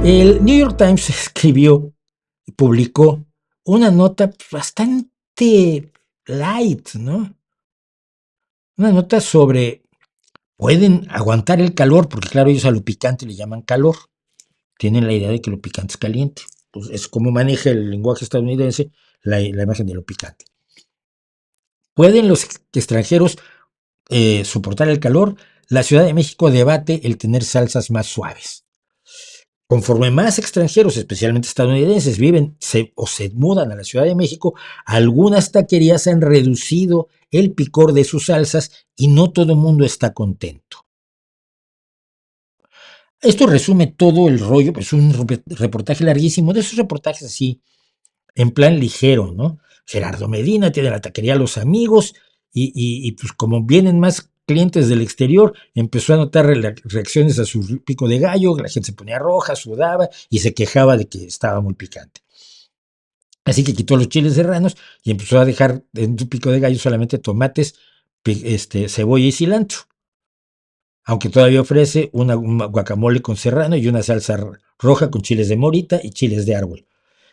El New York Times publicó una nota bastante light, ¿no? Una nota sobre pueden aguantar el calor, porque claro, ellos a lo picante le llaman calor. Tienen la idea de que lo picante es caliente. Pues es como maneja el lenguaje estadounidense la imagen de lo picante. ¿Pueden los extranjeros soportar el calor? La Ciudad de México debate el tener salsas más suaves. Conforme más extranjeros, especialmente estadounidenses, viven o se mudan a la Ciudad de México, algunas taquerías han reducido el picor de sus salsas y no todo el mundo está contento. Esto resume todo el rollo, pues es un reportaje larguísimo, de esos reportajes así, en plan ligero, ¿no? Gerardo Medina tiene la taquería Los Amigos y pues como vienen más clientes del exterior, empezó a notar reacciones a su pico de gallo, la gente se ponía roja, sudaba y se quejaba de que estaba muy picante. Así que quitó los chiles serranos y empezó a dejar en su pico de gallo solamente tomates, cebolla y cilantro. Aunque todavía ofrece un guacamole con serrano y una salsa roja con chiles de morita y chiles de árbol.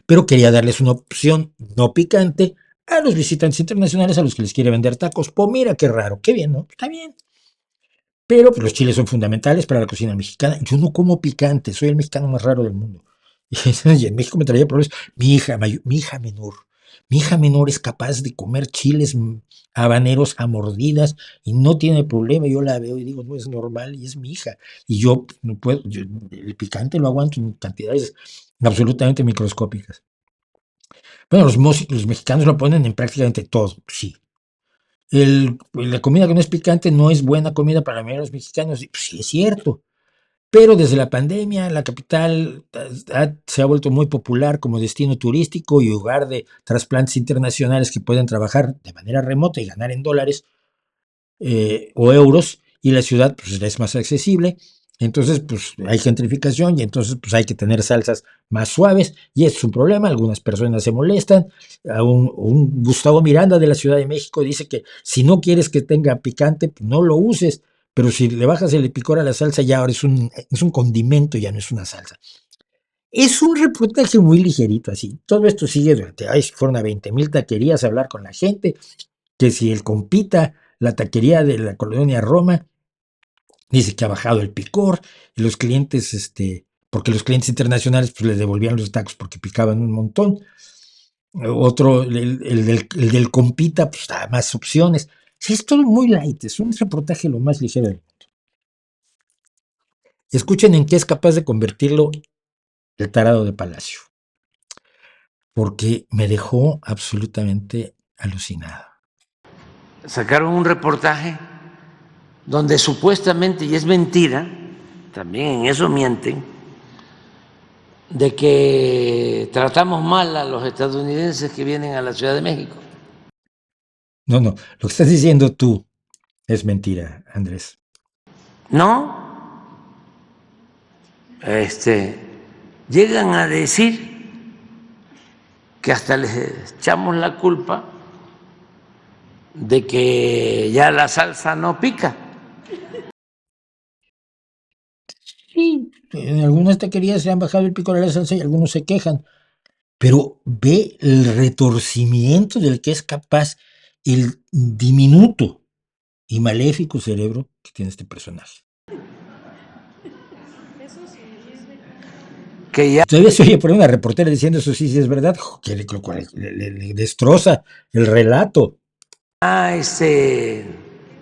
Pero quería darles una opción no picante a los visitantes internacionales a los que les quiere vender tacos. Pues mira qué raro, qué bien, ¿no? Está bien. Pero pues, los chiles son fundamentales para la cocina mexicana. Yo no como picante, soy el mexicano más raro del mundo. Y en México me traía problemas. Mi hija menor es capaz de comer chiles habaneros a mordidas y no tiene problema. Yo la veo y digo, no es normal y es mi hija. Y yo no puedo, el picante lo aguanto en cantidades absolutamente microscópicas. Bueno, los mexicanos lo ponen en prácticamente todo, sí. La comida que no es picante no es buena comida para la mayoría de los mexicanos, pues sí es cierto. Pero desde la pandemia, la capital se ha vuelto muy popular como destino turístico y lugar de trasplantes internacionales que pueden trabajar de manera remota y ganar en dólares o euros, y la ciudad pues, es más accesible. Entonces, pues hay gentrificación y entonces pues hay que tener salsas más suaves y es un problema. Algunas personas se molestan. Un Gustavo Miranda de la Ciudad de México dice que si no quieres que tenga picante, pues, no lo uses. Pero si le bajas el picor a la salsa, ya ahora es un condimento, ya no es una salsa. Es un reportaje muy ligerito así. Todo esto sigue durante, si fueron a 20,000 taquerías a hablar con la gente, que si el compita, la taquería de la colonia Roma, dice que ha bajado el picor y los clientes, porque los clientes internacionales pues les devolvían los tacos porque picaban un montón. Otro, el del compita, pues da más opciones. Sí, es todo muy light, es un reportaje lo más ligero del mundo. Escuchen en qué es capaz de convertirlo el tarado de Palacio, porque me dejó absolutamente alucinado. Sacaron un reportaje donde supuestamente, y es mentira, también en eso mienten, de que tratamos mal a los estadounidenses que vienen a la Ciudad de México. No, lo que estás diciendo tú es mentira, Andrés. No, llegan a decir que hasta les echamos la culpa de que ya la salsa no pica. Sí, en algunas taquerías se han bajado el picor de la salsa y algunos se quejan. Pero ve el retorcimiento del que es capaz el diminuto y maléfico cerebro que tiene este personaje. Que ya Todavía se oye por una reportera diciendo eso sí es verdad, que le destroza el relato.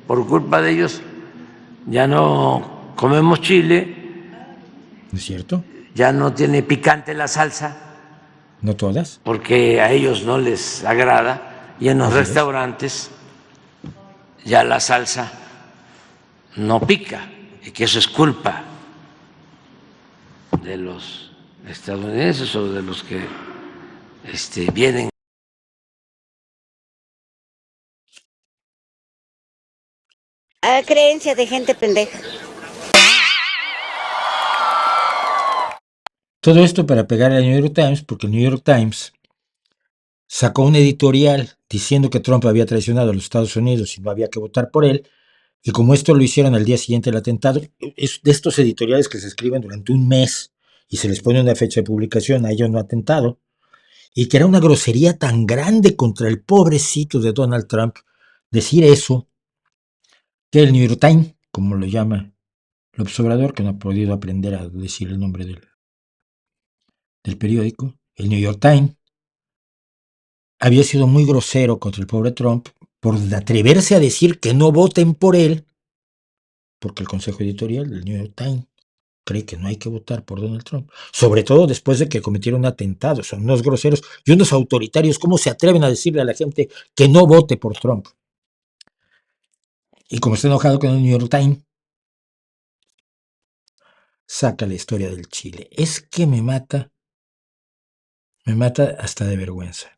por culpa de ellos ya no comemos chile, ¿No es cierto? ya no tiene picante la salsa, No todas. porque a ellos no les agrada, y en los Así es. restaurantes ya la salsa no pica, y que eso es culpa de los estadounidenses o de los que vienen. A creencia de gente pendeja. Todo esto para pegar al New York Times, porque el New York Times sacó un editorial diciendo que Trump había traicionado a los Estados Unidos y no había que votar por él. Y como esto lo hicieron al día siguiente del atentado, es de estos editoriales que se escriben durante un mes y se les pone una fecha de publicación, a ellos no atentado, y que era una grosería tan grande contra el pobrecito de Donald Trump decir eso, que el New York Times, como lo llama el observador, que no ha podido aprender a decir el nombre del periódico, el New York Times, había sido muy grosero contra el pobre Trump por atreverse a decir que no voten por él, porque el consejo editorial del New York Times cree que no hay que votar por Donald Trump, sobre todo después de que cometieron un atentado. Son unos groseros y unos autoritarios. ¿Cómo se atreven a decirle a la gente que no vote por Trump? Y como está enojado con el New York Times, saca la historia del Chile. Es que me mata hasta de vergüenza.